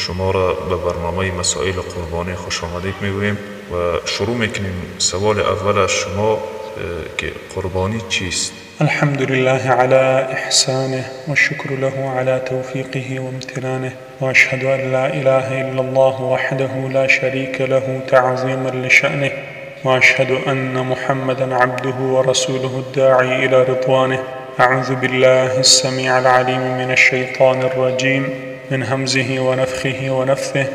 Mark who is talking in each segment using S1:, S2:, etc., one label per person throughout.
S1: شما را به برنامه مسائل قربانی خوش آمدید میگوییم و شروع میکنیم. سوال اول از شما که قربانی چیست؟
S2: الحمد لله على إحسانه والشكر له على توفيقه وامتنانه وأشهد أن لا إله إلا الله وحده لا شريك له تعظيما لشأنه وأشهد أن محمدا عبده ورسوله الداعي إلى رضوانه. أعوذ بالله السميع العليم من الشيطان الرجيم من همزه ونفخه ونفثه.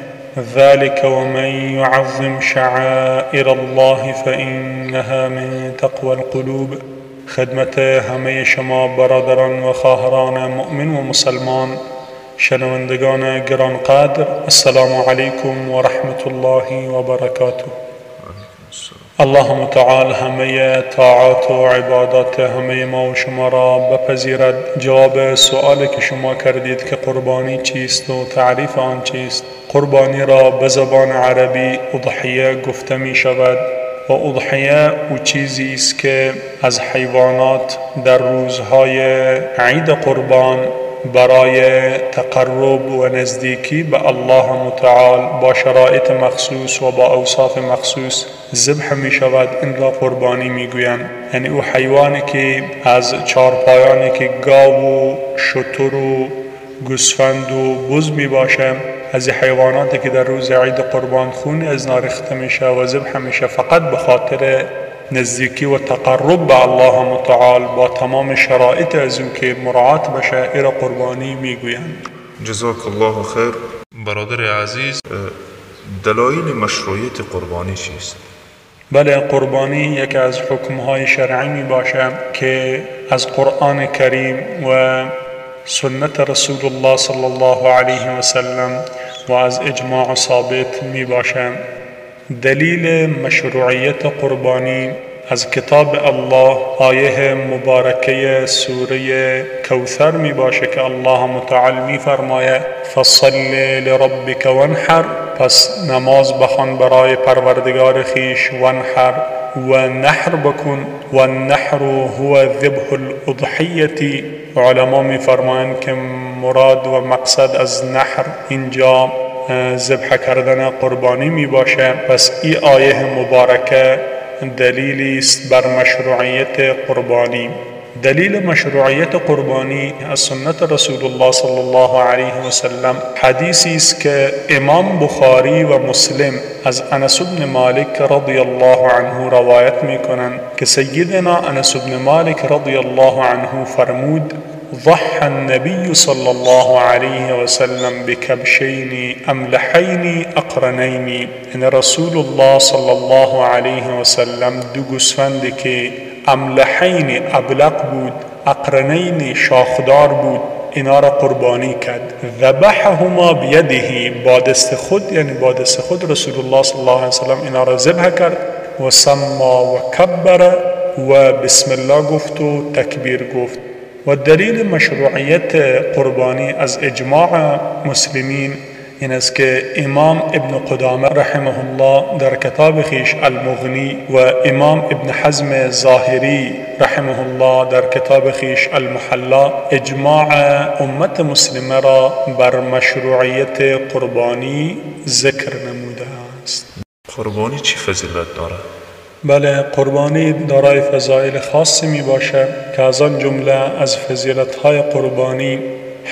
S2: ذلك ومن يعظم شعائر الله فإنها من تقوى القلوب. خدمت همه شما برادران و خواهران مؤمن و مسلمان، شنوندگان گرانقدر، السلام علیکم و رحمت الله و برکاته. الله متعال همه طاعات و عبادات همه ما و شما را بپذیرد. جواب سؤالی که شما کردید که قربانی چیست و تعریف آن چیست، قربانی را به زبان عربی اضحیه گفته می شود و اضحیه او چیزی است که از حیوانات در روزهای عید قربان برای تقرب و نزدیکی به الله متعال با شرایط مخصوص و با اوصاف مخصوص ذبح می شود. این را قربانی می گویند. یعنی او حیوانی که از چارپایانی که گاو و شتر و گوسفند و بز می باشه، از حیواناتی که در روز عید قربان خون از نارخته میشه و ذبح میشه فقط به خاطر نزدیکی و تقرب به الله متعال با تمام شرایط از اون که مراعات بشه، این را قربانی میگویند.
S1: جزاک الله خیر. برادر عزیز، دلایل مشروعیت قربانی چیست؟
S2: بله، قربانی یکی از حکمهای شرعی می باشه که از قرآن کریم و سنت رسول الله صلی الله علیه و سلم و از اجماع ثابت می باشد. دلیل مشروعیت قربانی از کتاب الله آیه مبارکه سوره کوثر می باشه که الله متعال می فرماید فصل لربک وانحر، پس نماز بخوان برای پروردگار خیش، وانحر و نحر بکن. و النحر هو ذبح الاضحیه. علما می فرمایند که مراد و مقصد از نحر اینجا ذبح کردن قربانی می باشه. پس این آیه مبارکه دلیلی است بر مشروعیت قربانی. دلیل مشروعیت قربانی از سنت رسول الله صلی الله علیه و سلم حدیثی است که امام بخاری و مسلم از انس بن مالک رضی الله عنه روایت میکنند که سیدنا انس بن مالک رضی الله عنه فرمود ضحى النبي صلى الله عليه وسلم بكبشين أملحين أقرنين. إن رسول الله صلى الله عليه وسلم دو گوسفند که املحین ابلق بود، اقرنین شاخدار بود، اینا را قربانی کرد. ذبحهما بیده، با دست خود، یعنی با دست خود رسول الله صلی الله علیه وسلم اینا را ذبح کرد و سما و کبر و بسم الله گفت و تکبیر گفت. و دلیل مشروعیت قربانی از اجماع مسلمین این است که امام ابن قدامه رحمه الله در کتاب خیش المغنی و امام ابن حزم ظاهری رحمه الله در کتاب خیش المحلا اجماع امت مسلمه را بر مشروعیت قربانی ذکر نموده است.
S1: قربانی چی فضیلت داره؟
S2: بله، قربانی دارای فضایل خاصی می باشه که از آن جمله از فضیلت‌های قربانی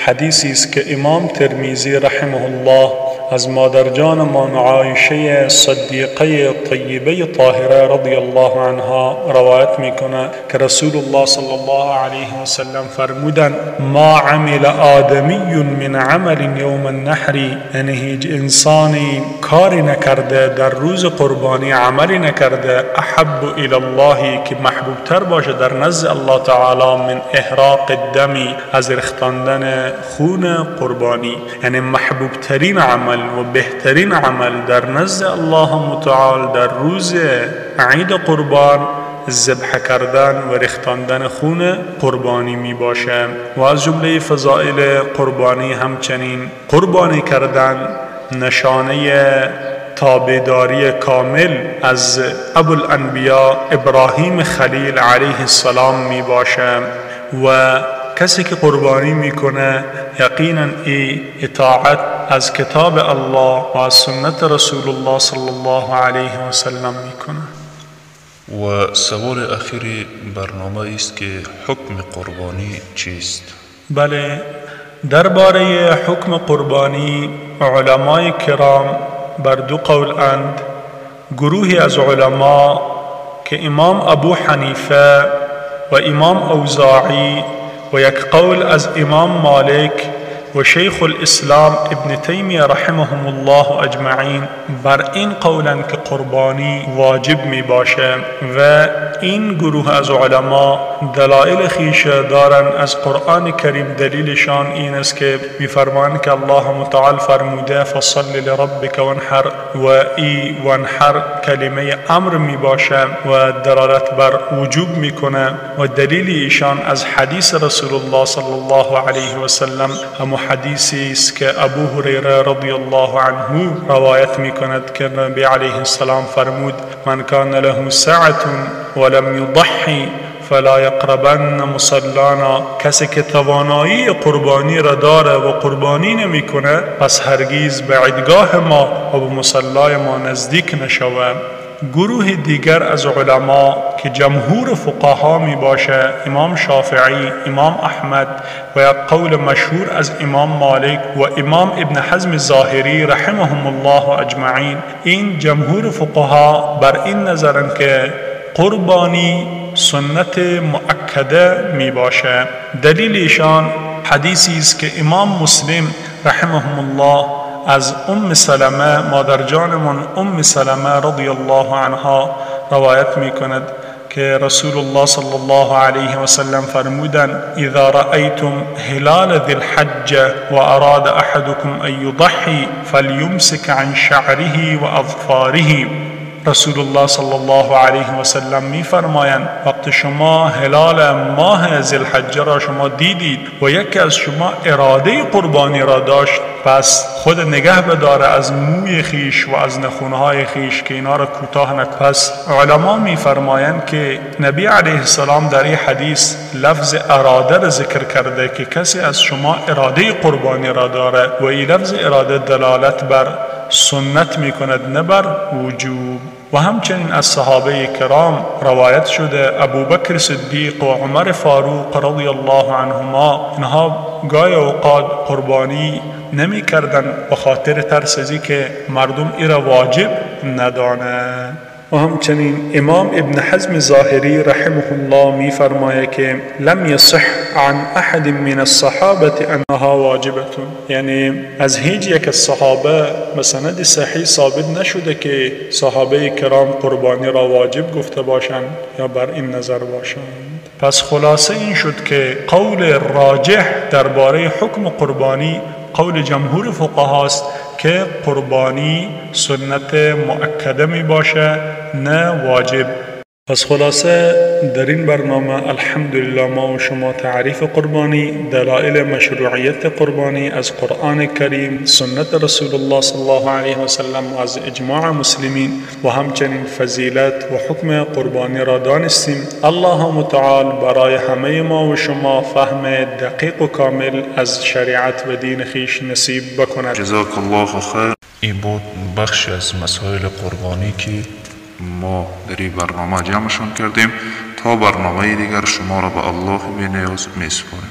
S2: حدیثی است که امام ترمذی رحمه الله از مادرجانمان عایشه صدیقه طیبه طاهره رضی الله عنها روایت میکنه که رسول الله صلی الله علیه و سلم فرمودند ما عمل آدمی من عمل یوم النحر، یعنی هیچ انسانی کاری نکرده در روز قربانی، عملی نکرده احب الی الله که محبوب تر باشه در نزد الله تعالی من احراق الدم، از ریختاندن خون قربانی. یعنی محبوب ترین عمل و بهترین عمل در نزد الله متعال در روز عید قربان ذبح کردن و ریختاندن خون قربانی می باشه. و از جمله فضائل قربانی همچنین قربانی کردن نشانه تابعداری کامل از ابوالانبیاء ابراهیم خلیل علیه السلام می باشه و کسی که قربانی میکنه یقینا ای اطاعت از کتاب الله و از سنت رسول الله صلی الله علیه و سلم میکنه.
S1: و سوال اخیر برنامه است که حکم قربانی چیست؟
S2: بله، درباره حکم قربانی علمای کرام بر دو قول اند. گروهی از علما که امام ابو حنیفه و امام اوزاعی و یک قول از امام مالک و شیخ الاسلام ابن تیمیه رحمهم الله اجمعین بر این قولند که قربانی واجب می باشه و این گروه از علما دلائل خیش دارن از قرآن کریم. دلیلشان این است که میفرمایند که الله متعال فرموده فصل لربک وانحر و ای وانحر کلمه امر می باشه و دلالت بر وجوب میکنه و دلیل ایشان از حدیث رسول الله صلی الله علیه و سلم هم حدیثی است که ابو هریره رضی الله عنه روایت میکند که نبی علیه السلام فرمود من کان له سعة ولم یضحی فلا یقربن مصلانا. کسی که توانایی قربانی را داره و قربانی نمی کنه پس هرگیز به عیدگاه ما و به مصلای ما نزدیک نشود. گروه دیگر از علما که جمهور فقها می باشه امام شافعی، امام احمد و یک قول مشهور از امام مالک و امام ابن حزم ظاهری رحمهم الله اجمعین، این جمهور فقها بر این نظرند که قربانی سنت مؤکده می باشه. دلیل ایشان حدیثی است که امام مسلم رحمهم الله از سلمه مادرجانمون سلمه رضی الله عنها روایت می کند که رسول الله صلی الله علیه و سلم فرمودند اذا رأیتم هلال ذی الحجه و اراد احدكم ان یضحی فلیمسک عن شعره و اظفاره. رسول الله صلی الله علیه و سلم می فرمایند وقت شما هلال ماه ذی الحجه را شما دیدید و یکی از شما اراده قربانی را داشت پس خود نگه بداره از موی خیش و از نخونهای خیش که اینا را کوتاه نکنه. پس علما می فرمایند که نبی علیه السلام در این حدیث لفظ اراده را ذکر کرده که کسی از شما اراده قربانی را داره و این لفظ اراده دلالت بر سنت می کند نه بر وجوب. و همچنین از صحابه کرام روایت شده ابوبکر صدیق و عمر فاروق رضی الله عنهما اینها گاهی اوقات قربانی نمی کردن به خاطر ترس از که مردم ای را واجب ندانه. و همچنین امام ابن حزم ظاهری رحمه الله می فرمایه که لم یصح عن احد من الصحابه انها واجبه، یعنی از هیچ یک از صحابه به سند صحیح ثابت نشده که صحابه کرام قربانی را واجب گفته باشند یا بر این نظر باشند. پس خلاصه این شد که قول راجح درباره حکم قربانی قول جمهور فقها است که قربانی سنت مؤکده می باشه نه واجب. پس خلاصه در این برنامه الحمدلله ما و شما تعریف قربانی، دلائل مشروعیت قربانی از قرآن کریم، سنت رسول الله صلی الله علیه و سلم و از اجماع مسلمین و همچنین فضیلت و حکم قربانی را دانستیم. الله متعال برای همه ما و شما فهم دقیق و کامل از شریعت و دین خیش نصیب بکند.
S1: جزاک الله خیر. این بود بخش از مسائل قربانی که ما در این برنامه جمعشون کردیم. تا برنامه دیگر شما را به الله بی‌نیاز می‌سپاریم.